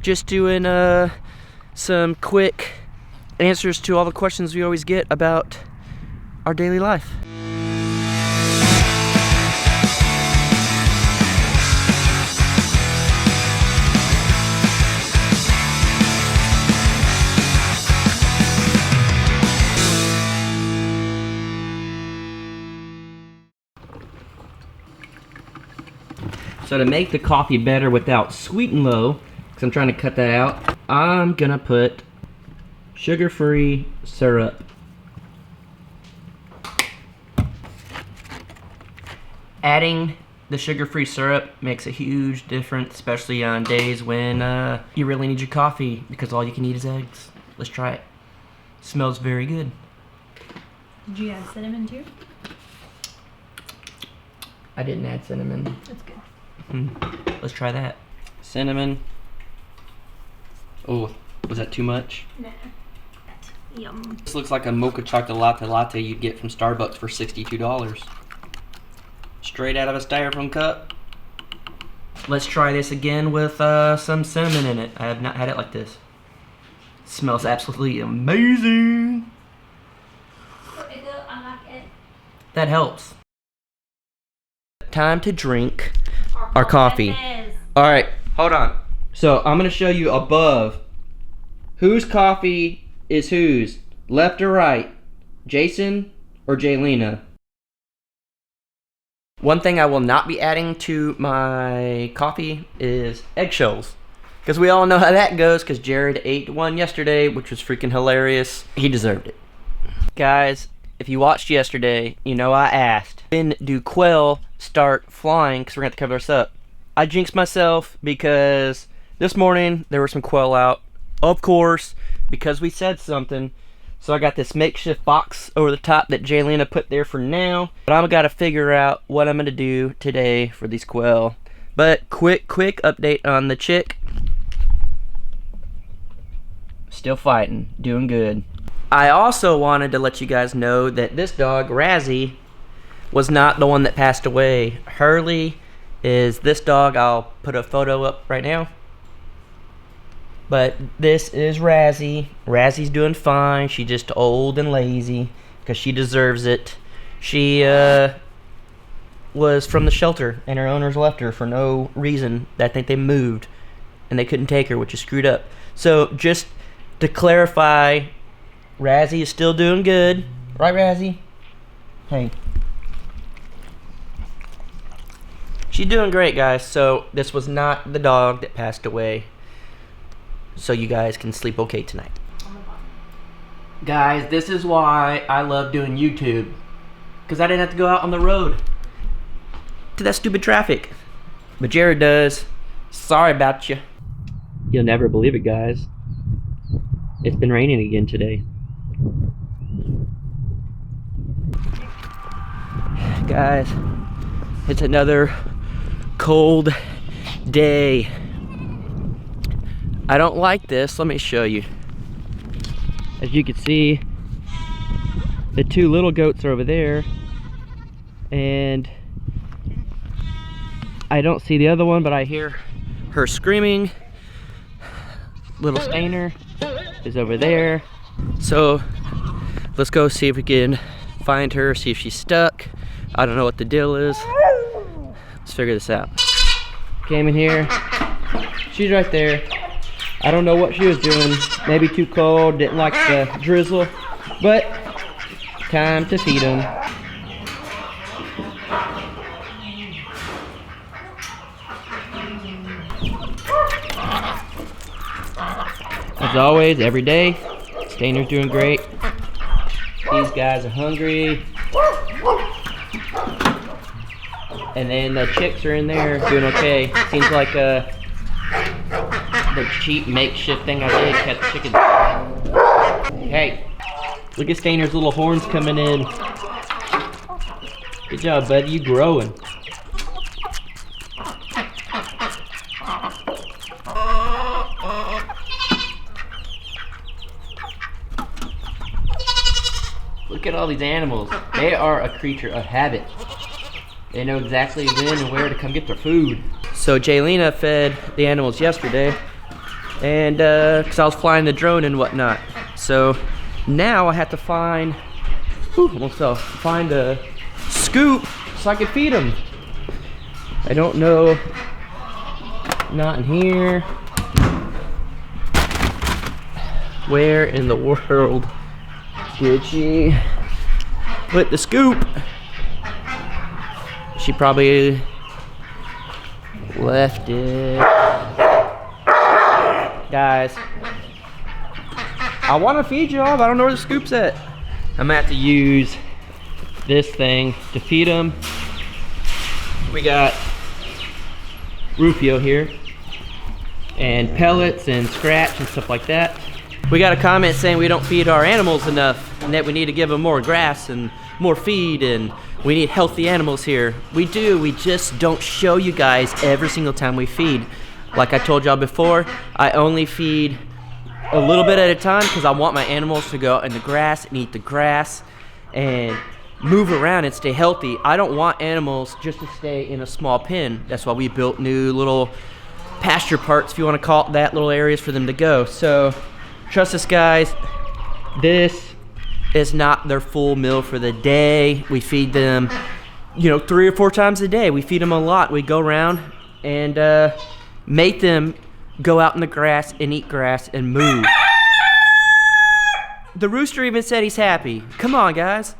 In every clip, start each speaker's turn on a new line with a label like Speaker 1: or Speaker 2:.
Speaker 1: Just doing some quick answers to all the questions we always get about our daily life. So to make the coffee better without sweet and low, because I'm trying to cut that out, I'm gonna put sugar-free syrup. Adding the sugar-free syrup makes a huge difference, especially on days when you really need your coffee because all you can eat is eggs. Let's try it. Smells very good.
Speaker 2: Did you add cinnamon too?
Speaker 1: I didn't add cinnamon.
Speaker 2: That's good.
Speaker 1: Let's try that. Cinnamon. Oh, was that too much?
Speaker 2: Nah. Yum.
Speaker 1: This looks like a mocha chocolate latte you'd get from Starbucks for $62. Straight out of a styrofoam cup. Let's try this again with some cinnamon in it. I have not had it like this. It smells absolutely amazing.
Speaker 2: I like it.
Speaker 1: That helps. Time to drink our coffee. Alright, hold on. So I'm going to show you above whose coffee is whose. Left or right? Jason or Jaylena? One thing I will not be adding to my coffee is eggshells. Because we all know how that goes, because Jared ate one yesterday, which was freaking hilarious. He deserved it. Guys, if you watched yesterday, you know I asked, when do quail start flying? Because we're going to have to cover this up. I jinxed myself because this morning there were some quail out. Of course, because we said something. So I got this makeshift box over the top that Jaylena put there for now. But I'm got to figure out what I'm going to do today for these quail. But quick update on the chick. Still fighting, doing good. I also wanted to let you guys know that this dog, Razzie, was not the one that passed away. Hurley is this dog. I'll put a photo up right now. But this is Razzie. Razzie's doing fine. She's just old and lazy because she deserves it. She was from the shelter and her owners left her for no reason. I think they moved and they couldn't take her, which is screwed up. So just to clarify, Razzie is still doing good. Right, Razzie? Hey. She's doing great, guys. So this was not the dog that passed away. So you guys can sleep okay tonight. Guys, this is why I love doing YouTube. Because I didn't have to go out on the road to that stupid traffic. But Jared does. Sorry about you. You'll never believe it, guys. It's been raining again today. Guys, it's another cold day. I don't like this. Let me show you. As you can see, the two little goats are over there, and I don't see the other one, but I hear her screaming. Little Stainer is over there. So let's go see if we can find her, see if she's stuck. I don't know what the deal is. Let's figure this out. Came in here. She's right there. I don't know what she was doing. Maybe too cold, didn't like the drizzle. But time to feed them. As always, every day, Stainer's doing great. These guys are hungry. And then the chicks are in there doing okay. Seems like the cheap makeshift thing I did kept the chickens. Hey, look at Stainer's little horns coming in. Good job, buddy. You growing. Look at all these animals. They are a creature of habit. They know exactly when and where to come get their food. So Jaylena fed the animals yesterday. and because I was flying the drone and whatnot. So now I have to find a scoop so I can feed them. I don't know. Not in here. Where in the world did she put the scoop? She probably left it. Guys, I want to feed y'all, but I don't know where the scoop's at. I'm gonna have to use this thing to feed them. We got Rufio here, and pellets and scratch and stuff like that. We got a comment saying we don't feed our animals enough and that we need to give them more grass and more feed, and we need healthy animals here. We do, we just don't show you guys every single time we feed. Like I told y'all before, I only feed a little bit at a time because I want my animals to go out in the grass and eat the grass and move around and stay healthy. I don't want animals just to stay in a small pen. That's why we built new little pasture parts, if you want to call it that, little areas for them to go. So trust us, guys, this is not their full meal for the day. We feed them, 3 or 4 times a day. We feed them a lot. We go around and make them go out in the grass and eat grass and move. The rooster even said he's happy. Come on, guys.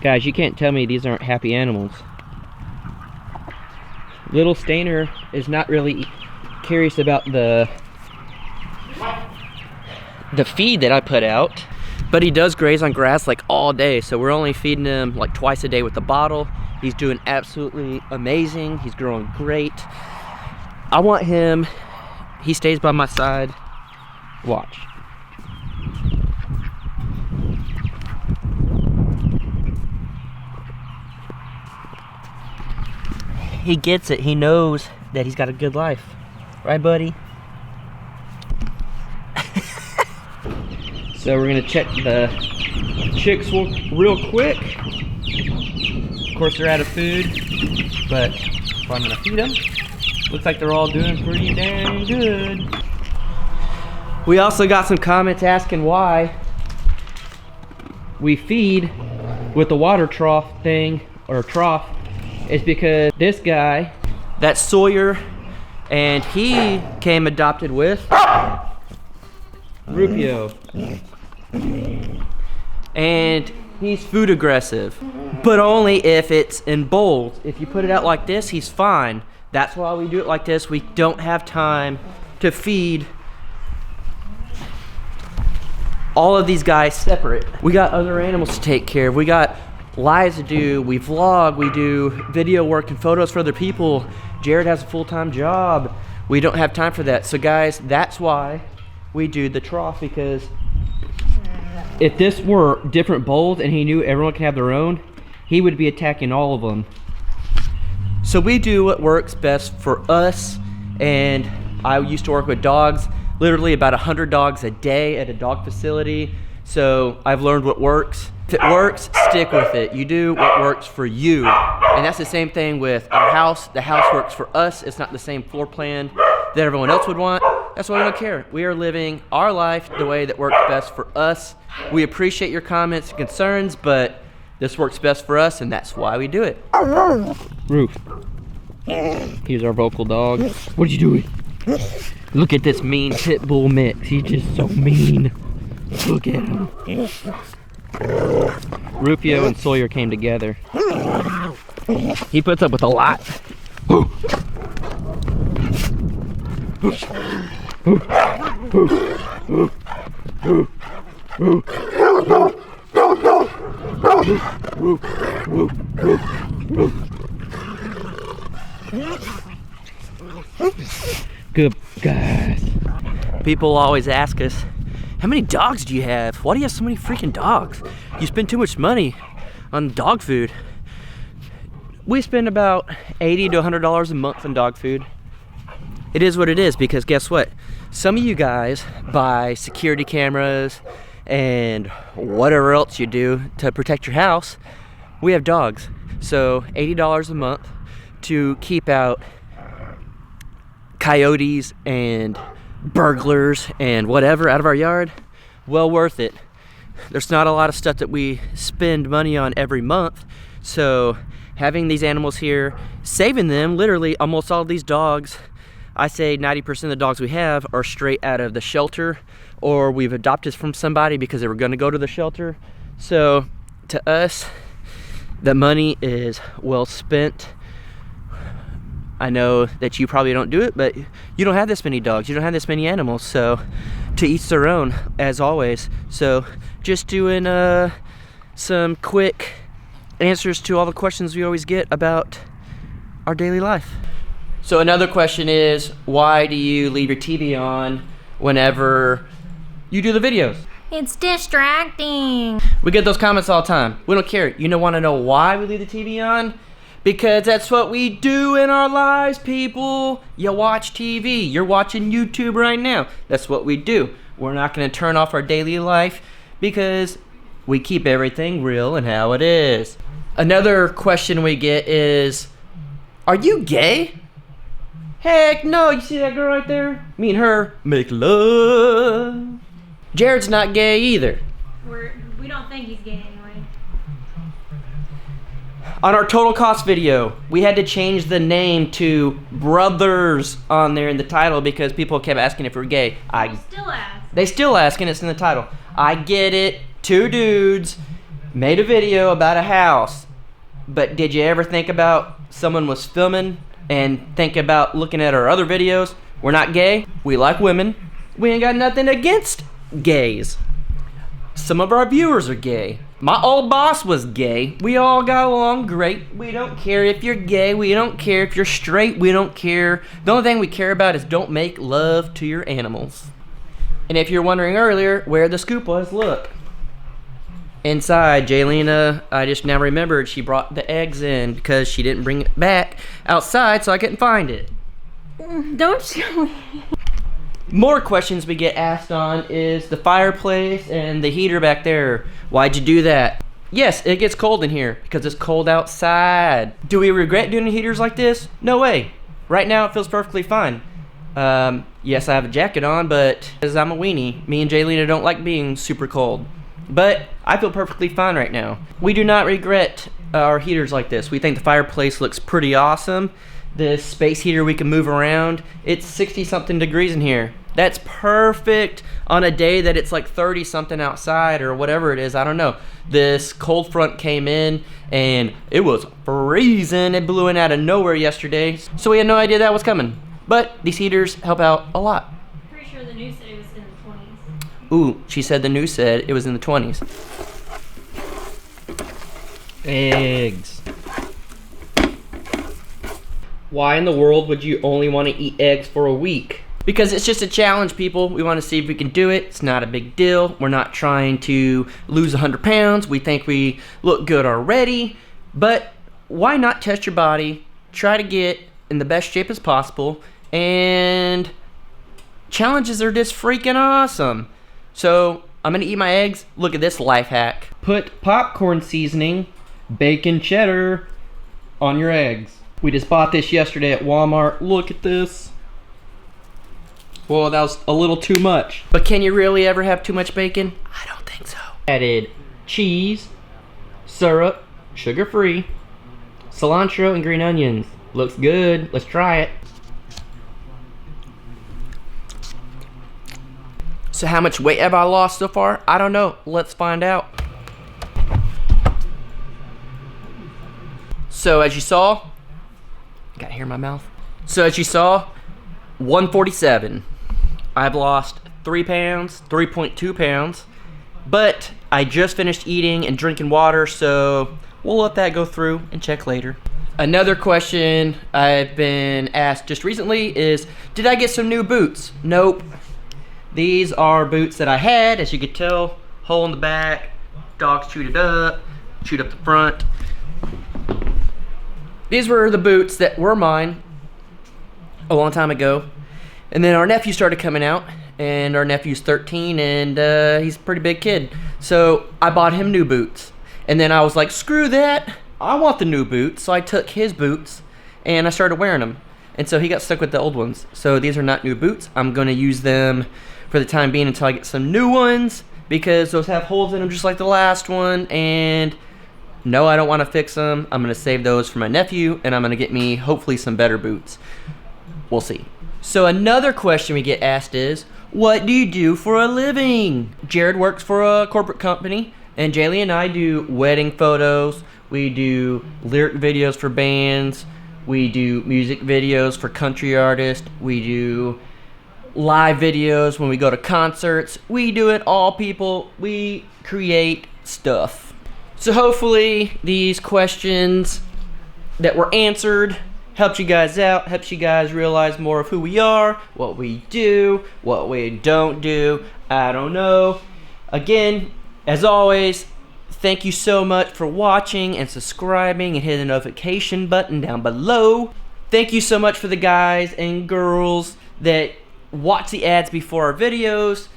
Speaker 1: Guys, you can't tell me these aren't happy animals. Little Stainer is not really curious about the feed that I put out, but he does graze on grass like all day, so we're only feeding him like twice a day with the bottle. He's doing absolutely amazing. He's growing great. I want him, he stays by my side. Watch. He gets it. He knows that he's got a good life. Right, buddy? So we're gonna check the chicks real quick. Of course, they're out of food, but I'm gonna feed them. Looks like they're all doing pretty dang good. We also got some comments asking why we feed with the water trough thing, or trough. It's because this guy, that's Sawyer, and he came adopted with Rufio. And he's food aggressive, but only if it's in bowls. If you put it out like this, he's fine. That's why we do it like this. We don't have time to feed all of these guys separate. We got other animals to take care of. We got lives to do. We vlog, we do video work and photos for other people. Jared has a full-time job. We don't have time for that. So guys, that's why we do the trough, because if this were different bowls and he knew everyone can have their own, he would be attacking all of them. So we do what works best for us, and I used to work with dogs, literally about 100 dogs a day at a dog facility. So I've learned what works. If it works, stick with it. You do what works for you. And that's the same thing with our house. The house works for us. It's not the same floor plan that everyone else would want. That's why we don't care. We are living our life the way that works best for us. We appreciate your comments and concerns, but this works best for us, and that's why we do it. Roof. Here's our vocal dog. What are you doing? Look at this mean pit bull mix. He's just so mean. Look at him. Rufio and Sawyer came together. He puts up with a lot. Good guys. People always ask us, how many dogs do you have? Why do you have so many freaking dogs? You spend too much money on dog food. We spend about $80 to $100 a month on dog food. It is what it is, because guess what? Some of you guys buy security cameras and whatever else you do to protect your house. We have dogs. So $80 a month to keep out coyotes and burglars and whatever out of our yard. Well worth it. There's not a lot of stuff that we spend money on every month. So having these animals here, saving them, literally almost all of these dogs, I say 90% of the dogs we have are straight out of the shelter, or we've adopted from somebody because they were going to go to the shelter. So to us, the money is well spent. I know that you probably don't do it, but you don't have this many dogs, you don't have this many animals, so to each their own, as always. So just doing some quick answers to all the questions we always get about our daily life. So another question is, why do you leave your TV on whenever you do the videos?
Speaker 2: It's distracting.
Speaker 1: We get those comments all the time. We don't care. You don't want to know why we leave the TV on? Because that's what we do in our lives, people. You watch TV. You're watching YouTube right now. That's what we do. We're not going to turn off our daily life because we keep everything real and how it is. Another question we get is, are you gay? Heck no. You see that girl right there? Me and her make love. Jared's not gay either.
Speaker 2: We don't think he's gay anyway.
Speaker 1: On our total cost video, we had to change the name to Brothers on there in the title because people kept asking if we're gay. They still ask, and it's in the title. I get it. Two dudes made a video about a house. But did you ever think about someone was filming and think about looking at our other videos? We're not gay. We like women. We ain't got nothing against gays. Some of our viewers are gay. My old boss was gay. We all got along great. We don't care if you're gay. We don't care if you're straight. We don't care. The only thing we care about is don't make love to your animals. And if you're wondering earlier where the scoop was, look. Inside, Jaylena, I just now remembered she brought the eggs in because she didn't bring it back outside, so I couldn't find it.
Speaker 2: Don't show me.
Speaker 1: More questions we get asked on is the fireplace and the heater back there. Why'd you do that? Yes, it gets cold in here because it's cold outside. Do we regret doing heaters like this? No way. Right now it feels perfectly fine. Yes, I have a jacket on, but as I'm a weenie, me and Jaylena don't like being super cold. But I feel perfectly fine right now. We do not regret our heaters like this. We think the fireplace looks pretty awesome. This space heater, we can move around. It's 60 something degrees in here. That's perfect on a day that it's like 30 something outside or whatever it is. I don't know. This cold front came in and it was freezing. It blew in out of nowhere yesterday. So we had no idea that was coming. But these heaters help out a lot.
Speaker 2: Pretty sure the news said it was in the 20s.
Speaker 1: Ooh, she said the news said it was in the 20s. Eggs. Why in the world would you only want to eat eggs for a week? Because it's just a challenge, people. We want to see if we can do it. It's not a big deal. We're not trying to lose 100 pounds. We think we look good already. But why not test your body, try to get in the best shape as possible, and challenges are just freaking awesome. So I'm gonna eat my eggs. Look at this life hack. Put popcorn seasoning, bacon cheddar on your eggs. We just bought this yesterday at Walmart. Look at this. Well, that was a little too much. But can you really ever have too much bacon? I don't think so. Added cheese, syrup, sugar-free, cilantro, and green onions. Looks good. Let's try it. So how much weight have I lost so far? I don't know. Let's find out. So as you saw, got hair in my mouth. So as you saw, 147. I've lost 3 pounds, 3.2 pounds, but I just finished eating and drinking water, so we'll let that go through and check later. Another question I've been asked just recently is, did I get some new boots? Nope. These are boots that I had, as you could tell, hole in the back, dogs chewed up the front. These were the boots that were mine a long time ago. And then our nephew started coming out, and our nephew's 13, and he's a pretty big kid. So I bought him new boots. And then I was like, screw that. I want the new boots. So I took his boots, and I started wearing them. And so he got stuck with the old ones. So these are not new boots. I'm going to use them for the time being until I get some new ones, because those have holes in them just like the last one. And no, I don't want to fix them. I'm going to save those for my nephew, and I'm going to get me hopefully some better boots. We'll see. So another question we get asked is, what do you do for a living? Jared works for a corporate company, and Jaylee and I do wedding photos. We do lyric videos for bands. We do music videos for country artists. We do live videos when we go to concerts. We do it all, people. We create stuff. So hopefully these questions that were answered helped you guys out, helps you guys realize more of who we are, what we do, what we don't do. I don't know. Again, as always, thank you so much for watching and subscribing and hit the notification button down below. Thank you so much for the guys and girls that watch the ads before our videos.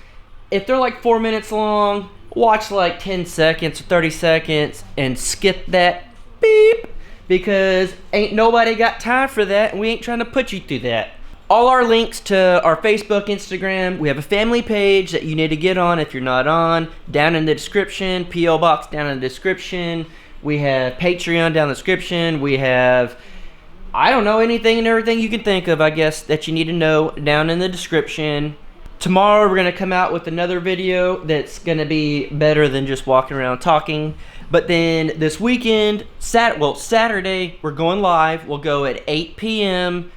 Speaker 1: If they're like 4 minutes long, watch like 10 seconds or 30 seconds and skip that beep, because ain't nobody got time for that, and we ain't trying to put you through that. All our links to our Facebook, Instagram, we have a family page that you need to get on if you're not on, down in the description, P.O. Box down in the description. We have Patreon down in the description. We have, I don't know, anything and everything you can think of, I guess, that you need to know down in the description. Tomorrow we're going to come out with another video that's going to be better than just walking around talking. But then this weekend, Saturday, we're going live. We'll go at 8 p.m.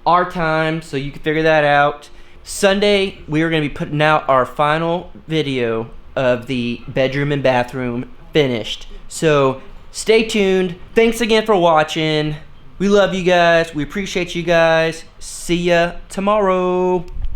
Speaker 1: our time, so you can figure that out. Sunday, we are going to be putting out our final video of the bedroom and bathroom finished. So stay tuned. Thanks again for watching. We love you guys. We appreciate you guys. See ya tomorrow.